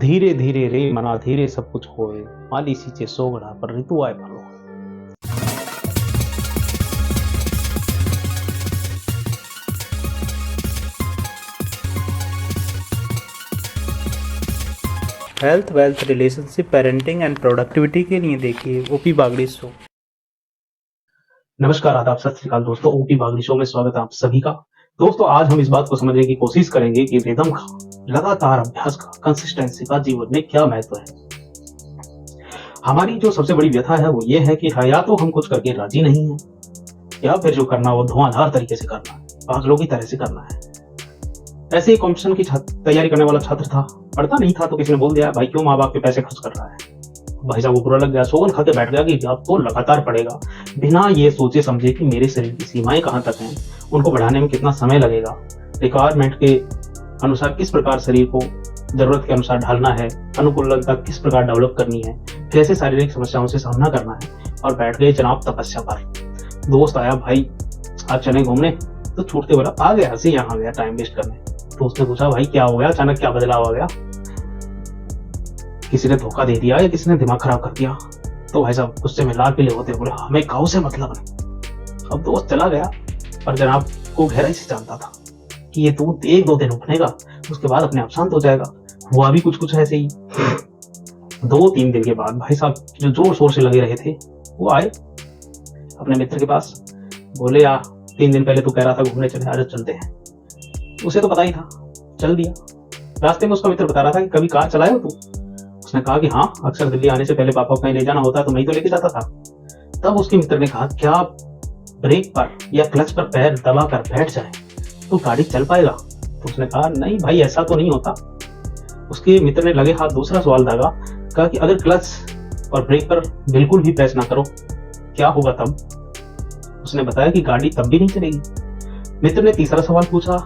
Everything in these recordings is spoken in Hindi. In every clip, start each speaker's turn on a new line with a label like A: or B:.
A: धीरे धीरे रे मना धीरे सब कुछ होए, माली सींचे सोगड़ा पर ऋतु आए फलो। Health, wealth, relationship, parenting and productivity के लिए देखिए ओपी बागड़ी शो। नमस्कार, आदाब, सत श्री अकाल दोस्तों। ओपी बागड़ी शो में स्वागत है आप सभी का। दोस्तों, आज हम इस बात को समझने की कोशिश करेंगे कि रिदम का, लगातार अभ्यास का, कंसिस्टेंसी का जीवन में क्या महत्व है। हमारी जो सबसे बड़ी व्यथा है वो ये है कि या तो हम कुछ करके राजी नहीं है, या फिर जो करना वो धुआंधार तरीके से करना है, पागलों की तरह से करना है। ऐसे ही कॉम्पिटिशन की तैयारी करने वाला छात्र था, पढ़ता नहीं था तो किसी ने बोल दिया, भाई क्यों माँ बाप के पैसे खर्च कर रहा है। भाई साहब को बुरा लग गया, सोगन खा के बैठ गया कि अब तो लगातार पड़ेगा, बिना ये सोचे समझे कि मेरे शरीर की सीमाएं कहाँ तक हैं, उनको बढ़ाने में कितना समय लगेगा, रिक्वायरमेंट के अनुसार किस प्रकार शरीर को जरूरत के अनुसार ढालना है, अनुकूलता किस प्रकार डेवलप करनी है, कैसे शारीरिक समस्याओं से सामना करना है, और बैठ गए जनाब तपस्या पर। दोस्त आया, भाई आज चले घूमने, तो छूटते बोला आ गया से यहाँ गया टाइम वेस्ट करने। तो उसने पूछा, भाई क्या हो गया, अचानक क्या बदलाव आ गया, किसी ने धोखा दे दिया या किसी ने दिमाग खराब कर दिया। तो भाई साहब गुस्से में लाल पीले होते बोले, हमें गाँव से मतलब नहीं। अब दोस्त चला गया, पर जनाब को गहराई से जानता था कि ये तू एक दो दिन उठनेगा, उसके बाद अपने आप शांत हो जाएगा। हुआ भी कुछ ऐसे ही। 2-3 दिन के बाद भाई साहब जो जोर शोर से लगे रहे थे वो आए अपने मित्र के पास, बोले यार 3 दिन पहले तू कह रहा था घूमने चले, आज चलते हैं। उसे तो पता ही था, चल दिया। रास्ते में उसका मित्र बता रहा था कि कभी कार चलाए हो तू। उसने कहा कि हाँ, अक्सर दिल्ली आने से पहले पापा को कहीं ले जाना होता तो मैं ही तो लेके जाता था। तब उसके मित्र ने कहा, क्या ब्रेक पर या क्लच पर पैर दबा कर बैठ जाए तो गाड़ी चल पाएगा। तो उसने कहा, नहीं भाई ऐसा तो नहीं होता। उसके मित्र ने लगे हाथ दूसरा सवाल दागा, कहा कि अगर क्लच और ब्रेक पर बिल्कुल भी प्रेस ना करो क्या होगा तब। उसने बताया कि गाड़ी तब भी नहीं चलेगी। मित्र ने तीसरा सवाल पूछा,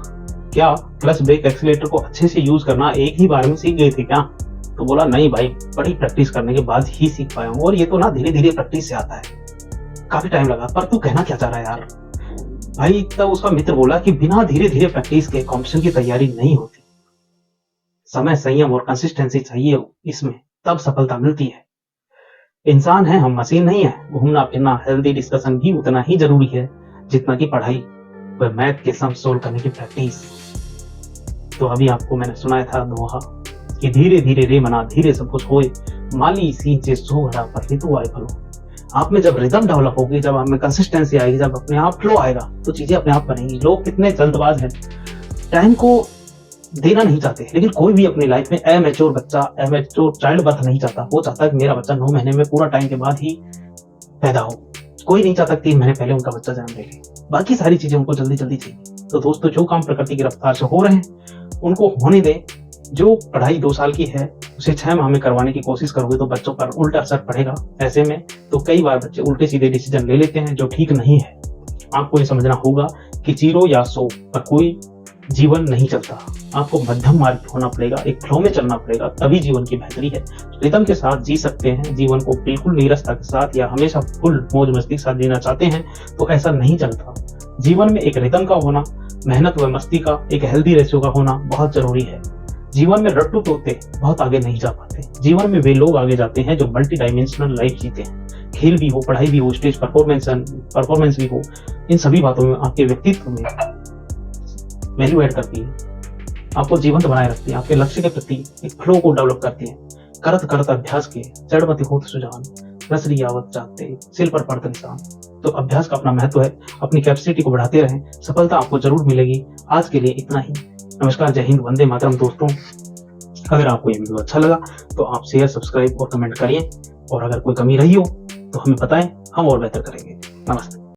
A: क्या क्लच ब्रेक एक्सीलेटर को अच्छे से यूज करना एक ही बार में सीख गए थे क्या। तो बोला, नहीं भाई, बड़ी प्रैक्टिस करने के बाद ही सीख पाया हूँ, और ये तो ना धीरे धीरे प्रैक्टिस से आता है, काफी टाइम लगा। पर तू कहना क्या चाह रहा है यार। भाई तब उसका मित्र बोला कि बिना धीरे धीरे प्रैक्टिस के कॉम्पिटिशन की तैयारी नहीं होती, समय, संयम और कंसिस्टेंसी चाहिए इसमें, तब सफलता मिलती है। इंसान है, हम मशीन नहीं है। घूमना फिरना, हेल्दी डिस्कशन भी उतना ही जरूरी है जितना कि पढ़ाई व मैथ के सम सोल्व करने की प्रैक्टिस। तो अभी आपको मैंने सुनाया था दोहा कि धीरे धीरे रे मना धीरे सब कुछ होए, माली सींचे सोगड़ा पर ऋतु आए फलो। आप में जब रिदम डेवलप होगी, जब आप में कंसिस्टेंसी आएगी, जब अपने आप फ्लो आएगा, तो चीजें अपने आप बनेंगी। लोग कितने जल्दबाज हैं, टाइम को देना नहीं चाहते, लेकिन कोई भी अपनी लाइफ में एमैच्योर बच्चा, एमैच्योर चाइल्ड बर्थ नहीं चाहता। वो चाहता है कि मेरा बच्चा 9 महीने में पूरा टाइम के बाद ही पैदा हो। कोई नहीं चाहता 3 महीने पहले उनका बच्चा जन्म ले ले। बाकी सारी चीजें उनको जल्दी जल्दी चाहिए। तो दोस्तों, जो काम प्रकृति की रफ्तार से हो रहे हैं उनको होने दें। जो पढ़ाई 2 साल की है उसे 6 माह में करवाने की कोशिश करोगे तो बच्चों पर उल्टा असर पड़ेगा। ऐसे में तो कई बार बच्चे उल्टे सीधे डिसीजन ले लेते हैं, जो ठीक नहीं है। आपको ये समझना होगा कि 0 या 100 पर कोई जीवन नहीं चलता। आपको मध्यम मार्ग पे होना पड़ेगा, एक फ्लो में चलना पड़ेगा, तभी जीवन की बेहतरी है। रिदम के साथ जी सकते हैं जीवन को, बिल्कुल नीरसता के साथ या हमेशा फुल मौज मस्ती के साथ जीना चाहते हैं तो ऐसा नहीं चलता। जीवन में एक रिदम का होना, मेहनत व मस्ती का एक हेल्दी रेशियो का होना बहुत जरूरी है। जीवन में रट्टू तोते बहुत आगे नहीं जा पाते। जीवन में वे लोग आगे जाते हैं जो मल्टी डायमेंशनल लाइफ जीते हैं। खेल भी हो, पढ़ाई भी हो, स्टेज परफॉर्मेंस भी हो, इन सभी बातों में आपके व्यक्तित्व में वैल्यू ऐड करती है, आपको जीवंत बनाए रखती है, आपके लक्ष्य के प्रति एक फ्लो को डेवलप करती है। करत करत अभ्यास के जड़मति होत सुजान, रसरी आवत जाते सिल पर पड़त निशान। तो अभ्यास का अपना महत्व है, अपनी कैपेसिटी को बढ़ाते रहें, सफलता आपको जरूर मिलेगी। आज के लिए इतना ही। नमस्कार, जय हिंद, वंदे मातरम। दोस्तों, अगर आपको ये वीडियो अच्छा लगा तो आप शेयर, सब्सक्राइब और कमेंट करिए, और अगर कोई कमी रही हो तो हमें बताएं, हम और बेहतर करेंगे। नमस्ते।